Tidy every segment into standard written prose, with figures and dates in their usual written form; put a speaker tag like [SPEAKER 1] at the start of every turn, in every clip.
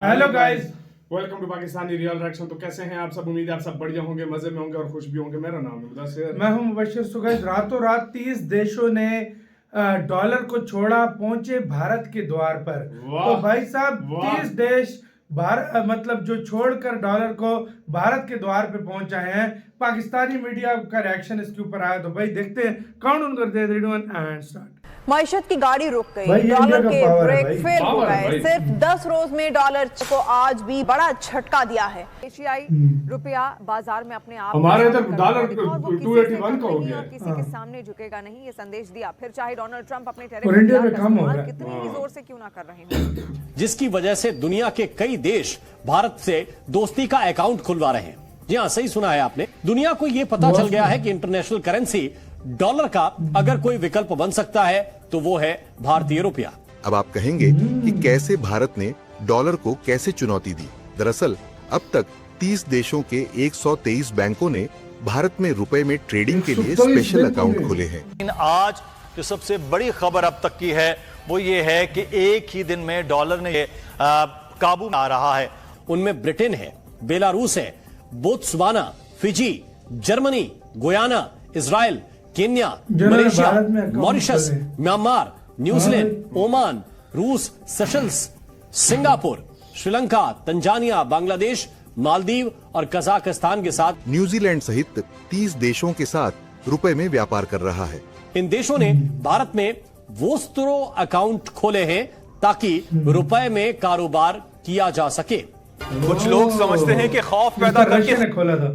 [SPEAKER 1] Hello guys,
[SPEAKER 2] welcome to Pakistani real reaction. तो कैसे हैं आप सब? उम्मीद है आप सब बढ़िया होंगे, मजे में होंगे और खुश भी होंगे। मेरा नाम है मुदस्सिर।
[SPEAKER 1] मैं हूं मुबश्शिर। तो गाइस, रातों रात 30 देशों ने डॉलर को छोड़ा, पहुंचे भारत के द्वार पर। तो भाई साहब, 30 देश भारत मतलब जो छोड़कर डॉलर को भारत के द्वार पे पहुंच आए हैं। पाकिस्तानी मीडिया का रिएक्शन इसके ऊपर आया, तो भाई देखते हैं, काउंट करते हैं 3 2 1 एंड स्टार्ट।
[SPEAKER 3] मईशत की गाड़ी रुक गई, डॉलर के ब्रेक फेल हो गए। सिर्फ 10 रोज में डॉलर को आज भी बड़ा झटका दिया है। एशियाई रुपया बाजार में अपने आप
[SPEAKER 2] हमारे इधर डॉलर 281 का हो गया,
[SPEAKER 3] किसी के सामने झुकेगा नहीं, ये संदेश दिया। फिर चाहे डोनाल्ड ट्रंप अपने
[SPEAKER 1] इंडिया में कम हो रहा है,
[SPEAKER 3] कितनी भी जोर से क्यों ना कर रहे हो,
[SPEAKER 4] जिसकी वजह से दुनिया के कई देश भारत से दोस्ती का अकाउंट खुलवा रहे हैं। जी हाँ, सही सुना है आपने। दुनिया को यह पता चल गया है कि इंटरनेशनल करेंसी डॉलर का अगर कोई विकल्प बन सकता है तो वो है भारतीय रुपया।
[SPEAKER 5] अब आप कहेंगे कि कैसे भारत ने डॉलर को कैसे चुनौती दी। दरअसल अब तक 30 देशों के 123 बैंकों ने भारत में रुपए में ट्रेडिंग के लिए स्पेशल अकाउंट खोले हैं।
[SPEAKER 6] आज जो सबसे बड़ी खबर अब तक की है वो ये है कि एक ही दिन में डॉलर ने काबू में आ रहा है।
[SPEAKER 4] उनमें ब्रिटेन है, बेलारूस है, Botswana, Fiji, Germany, Guyana, Israel, Kenya, Malaysia, Mauritius, Myanmar, New Zealand, Oman, रूस, Seychelles, Singapore, Sri Lanka, Tanzania, Bangladesh, Maldives और कजाकिस्तान के साथ
[SPEAKER 5] न्यूजीलैंड सहित 30 देशों के साथ रुपए में व्यापार कर रहा है।
[SPEAKER 4] इन देशों ने भारत में वोस्त्रो अकाउंट खोले हैं ताकि रुपए में कारोबार किया जा सके।
[SPEAKER 6] कुछ लोग समझते हैं कि खौफ पैदा करके
[SPEAKER 1] खोला था,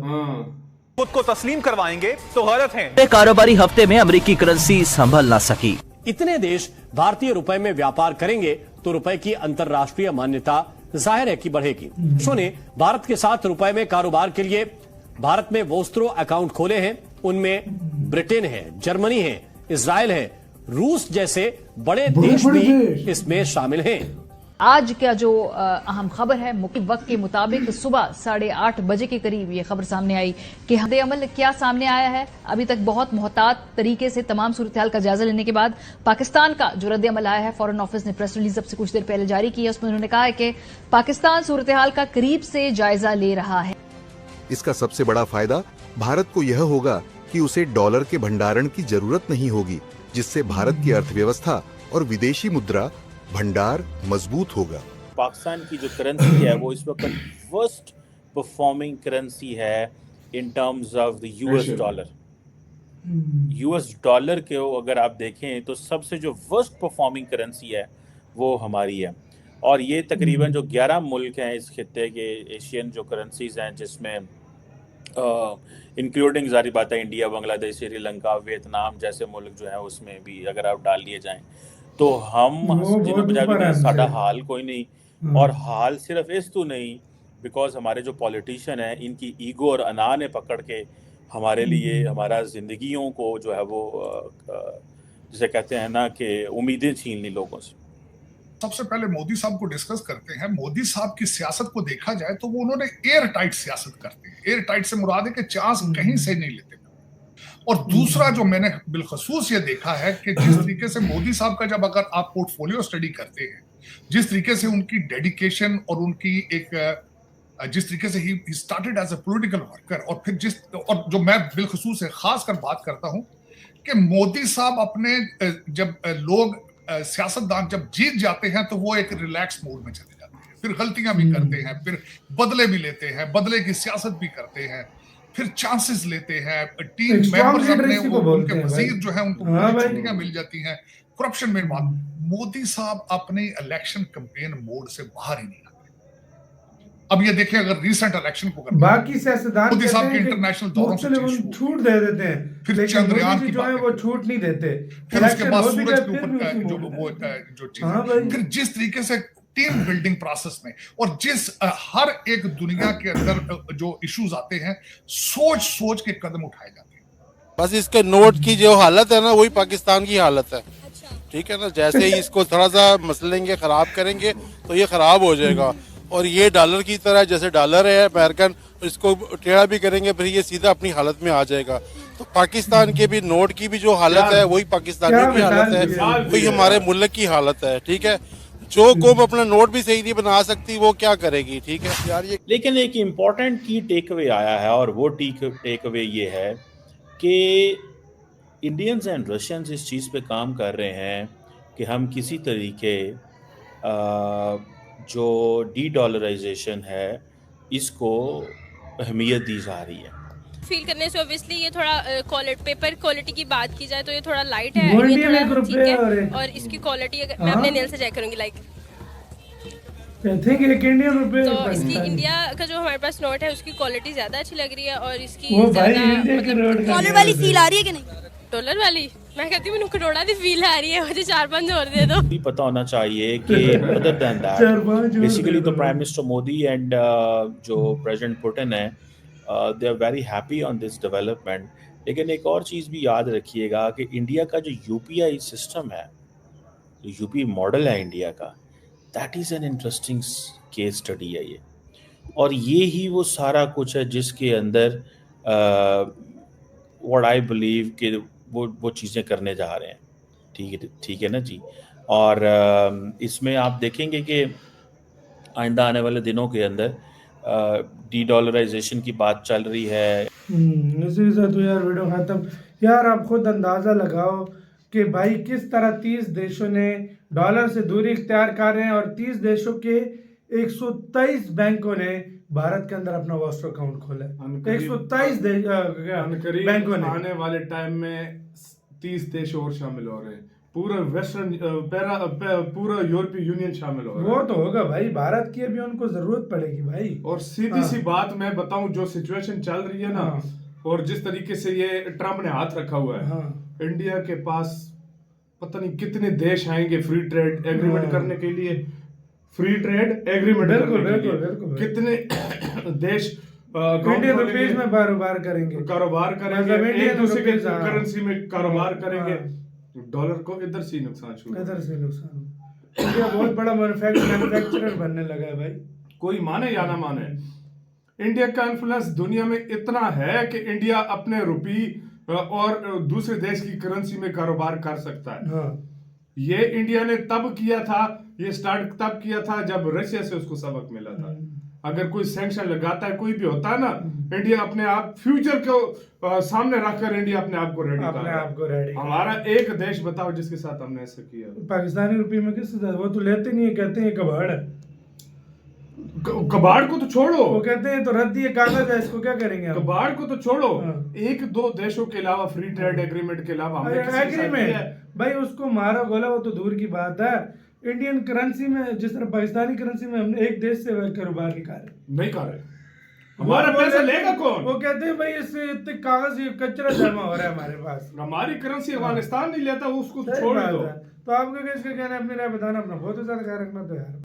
[SPEAKER 6] खुद को तस्लीम करवाएंगे तो गलत है।
[SPEAKER 7] कारोबारी हफ्ते में अमेरिकी करेंसी संभल ना सकी।
[SPEAKER 4] इतने देश भारतीय रुपए में व्यापार करेंगे तो रुपए की अंतर्राष्ट्रीय मान्यता जाहिर है कि बढ़ेगी। देशों ने भारत के साथ रुपए में कारोबार के लिए भारत में वोस्त्रो अकाउंट खोले हैं। उनमें ब्रिटेन है, जर्मनी है, इजराइल है, रूस जैसे बड़े देश भी इसमें शामिल हैं।
[SPEAKER 8] आज का जो अहम खबर है, मुख्य वक्त के मुताबिक सुबह 8:30 बजे के करीब ये खबर सामने आई कि रद्द अमल क्या सामने आया है। अभी तक बहुत मोहतात तरीके से तमाम सूरत हाल का जायजा लेने के बाद पाकिस्तान का जो रद्द अमल आया है, फॉरेन ऑफिस ने प्रेस रिलीज अब से कुछ देर पहले जारी की है। उसमें उन्होंने कहा है कि पाकिस्तान सूरत हाल का करीब से जायजा ले रहा है।
[SPEAKER 5] इसका सबसे बड़ा फायदा भारत को यह होगा कि उसे डॉलर के भंडारण की जरूरत नहीं होगी, जिससे भारत की अर्थव्यवस्था और विदेशी मुद्रा भंडार मजबूत होगा।
[SPEAKER 9] पाकिस्तान की जो करेंसी है वो इस वक्त वर्स्ट परफॉर्मिंग करेंसी है in terms of the US dollar. US dollar के अगर आप देखें तो सबसे जो वर्स्ट परफॉर्मिंग करेंसी है वो हमारी है। और ये तकरीबन जो 11 मुल्क हैं इस खित्ते के, एशियन जो करेंसीज हैं, जिसमें इंक्लूडिंग जारी बात है इंडिया, बांग्लादेश, श्रीलंका, वियतनाम जैसे मुल्क जो है उसमें भी अगर आप डाल लिए जाएं तो हम साडा हाल कोई नहीं। और हाल सिर्फ इस तो नहीं, बिकॉज हमारे जो पॉलिटिशियन हैं इनकी ईगो और अना ने पकड़ के हमारे लिए हमारा जिंदगियों को जो है वो जिसे कहते हैं ना कि उम्मीदें छीन ली लोगों से।
[SPEAKER 10] सबसे पहले मोदी साहब को डिस्कस करते हैं। मोदी साहब की सियासत को देखा जाए तो वो उन्होंने एयर टाइट सियासत करते हैं। एयर टाइट से मुराद है कि चांस कहीं से नहीं लेते। और दूसरा जो मैंने बिलखसूस ये देखा है कि जिस तरीके से मोदी साहब का जब अगर आप पोर्टफोलियो स्टडी करते हैं, जिस तरीके से उनकी डेडिकेशन और उनकी एक जिस तरीके से ही started as a political worker, और फिर और जो मैं बिलखसूस से खास कर बात करता हूं कि मोदी साहब अपने जब लोग सियासतदान जब जीत जाते हैं तो वो एक रिलैक्स मूड में चले जाते हैं, फिर गलतियां भी करते हैं, फिर बदले भी लेते हैं, बदले की सियासत भी करते हैं, फिर चांसेस लेते हैं, टीम मेंबर्स अपने उनके वजीर जो है उनको छुट्टियां मिल जाती हैं, करप्शन में बात। मोदी साहब अपने इलेक्शन कैंपेन मोड से बाहर ही नहीं आते। अब ये देखें, अगर रिसेंट इलेक्शन को
[SPEAKER 1] बाकी सियासतदान
[SPEAKER 10] मोदी साहब के इंटरनेशनल दौरों से
[SPEAKER 1] छूट दे देते हैं,
[SPEAKER 10] फिर चंद्रयान की
[SPEAKER 1] जो है वो छूट नहीं देते,
[SPEAKER 10] फिर उसके बाद सूरज के ऊपर जो चीज, फिर जिस तरीके से टीम बिल्डिंग प्रोसेस में और जिस हर एक दुनिया के अंदर जो इश्यूज आते हैं सोच सोच के कदम उठाए जाते हैं।
[SPEAKER 11] बस इसके नोट की जो हालत है ना वही पाकिस्तान की हालत है। ठीक है ना, जैसे ही इसको थोड़ा सा मसलेंगे, खराब करेंगे तो ये खराब हो जाएगा। और ये डॉलर की तरह, जैसे डॉलर है अमेरिकन, इसको टेढ़ा भी करेंगे फिर ये सीधा अपनी हालत में आ जाएगा। तो पाकिस्तान के भी नोट की भी जो हालत है वही पाकिस्तानी की हालत है, वही हमारे मुल्क की हालत है। ठीक है, जो कौम अपना नोट भी सही नहीं बना सकती वो क्या करेगी? ठीक है यार, ये
[SPEAKER 9] लेकिन एक इम्पॉर्टेंट की टेक अवे आया है, और वो टेक अवे ये है कि इंडियंस एंड रशियंस इस चीज़ पे काम कर रहे हैं कि हम किसी तरीके जो डी डॉलराइजेशन है इसको अहमियत दी जा रही है।
[SPEAKER 12] फील करने से ऑब्वियसली ये थोड़ा पेपर क्वालिटी की बात की जाए तो ये थोड़ा लाइट है,
[SPEAKER 1] वो
[SPEAKER 12] ये
[SPEAKER 1] इंडियन
[SPEAKER 12] थोड़ा
[SPEAKER 1] एक
[SPEAKER 12] ठीक है,
[SPEAKER 1] रुपया
[SPEAKER 12] और इसकी क्वालिटी मैं अपने नेल से चेक करूंगी लाइक
[SPEAKER 1] थिंक एक इंडियन रुपए
[SPEAKER 12] तो इसकी इंडिया का जो हमारे पास नोट है उसकी क्वालिटी ज्यादा अच्छी लग रही है, और इसकी
[SPEAKER 1] वो भाई
[SPEAKER 12] ज्यादा
[SPEAKER 1] इंडिया के नोट का
[SPEAKER 12] डॉलर वाली फील आ रही है कि नहीं? डॉलर वाली मैं कहती हूँ करोड़ा की फील आ रही है, मुझे 4-5 और दे दो।
[SPEAKER 9] भी पता होना चाहिए कि अदर देन दैट बेसिकली तो प्राइम मिनिस्टर मोदी एंड जो प्रेसिडेंट पुतिन है they are very happy on this development. लेकिन एक और चीज़ भी याद रखिएगा कि इंडिया का जो यूपीआई सिस्टम है, जो यूपी मॉडल है इंडिया का, that is an interesting case study है ये, और ये ही वो सारा कुछ है जिसके अंदर व्हाट आई बिलीव कि वो चीज़ें करने जा रहे हैं। ठीक है ना जी। और इसमें आप देखेंगे कि आइंदा आने वाले दिनों के अंदर डी डॉलराइजेशन की बात चल रही है।
[SPEAKER 1] इसी से तो यार वीडियो खत्म। यार आप खुद अंदाज़ा लगाओ कि भाई किस तरह 30 देशों ने डॉलर से दूरी इख्तियार कर रहे हैं, और 30 देशों के 123 बैंकों ने भारत के अंदर अपना वॉस्टर अकाउंट खोला है। 123 बैंकों ने।
[SPEAKER 2] आने वाले टाइम में 30 देश और शामिल हो रहे हैं, पूरा वेस्टर्न पूरा यूरोपीय यूनियन शामिल हो रहा है।
[SPEAKER 1] वो तो होगा भाई, भारत की अभी उनको जरूरत पड़ेगी भाई।
[SPEAKER 2] और सीधी सी बात मैं बताऊं, जो सिचुएशन चल रही है ना, और जिस तरीके से ये ट्रम्प ने हाथ रखा हुआ है, इंडिया के पास पता नहीं कितने देश आएंगे फ्री ट्रेड एग्रीमेंट करने के लिए। फ्री ट्रेड एग्रीमेंट करने के लिए कितने देश
[SPEAKER 1] इंडियन रुपीस में कारोबार करेंगे,
[SPEAKER 2] एक दूसरे के करेंसी में कारोबार करेंगे। डॉलर को इधर से नुकसान शुरू,
[SPEAKER 1] इधर से नुकसान। इंडिया बहुत बड़ा मैन्युफैक्चरर बनने लगा है भाई,
[SPEAKER 2] कोई माने या ना माने। इंडिया का इन्फ्लुएंस दुनिया में इतना है कि इंडिया अपने रुपी और दूसरे देश की करेंसी में कारोबार कर सकता है। ये इंडिया ने तब किया था, ये स्टार्ट तब किया था जब रशिया से उसको सबक मिला था। अगर कोई सैंक्शन लगाता है, कोई भी होता है ना, इंडिया अपने आप फ्यूचर को सामने रखकर इंडिया अपने आप को रेडी। हमारा एक देश बताओ जिसके साथ हमने ऐसा किया।
[SPEAKER 1] पाकिस्तानी रुपये में किस वो तो लेते नहीं है, कहते हैं कबाड़ है।
[SPEAKER 2] कबाड़ को तो छोड़ो,
[SPEAKER 1] वो कहते हैं तो रद्दी है, कागज है, इसको क्या करेंगे हम?
[SPEAKER 2] कबाड़ को तो छोड़ो, 1-2 देशों के अलावा फ्री ट्रेड एग्रीमेंट के अलावा
[SPEAKER 1] एग्रीमेंट भाई उसको मारा गोला, वो तो दूर की बात है। इंडियन करेंसी में जिस तरह पाकिस्तानी करेंसी में हमने एक देश से कारोबार नहीं कर रहे।
[SPEAKER 2] हमारा पैसा लेगा कौन?
[SPEAKER 1] वो कहते हैं भाई इससे इतने कागज कचरा जमा हो रहा है हमारे पास।
[SPEAKER 2] हमारी करेंसी अफगानिस्तान नहीं लेता, उसको छोड़ दो।
[SPEAKER 1] तो आपका इसका कहना है, अपनी राय बताना, अपना बहुत ज्यादा ख्याल रखना तो यार।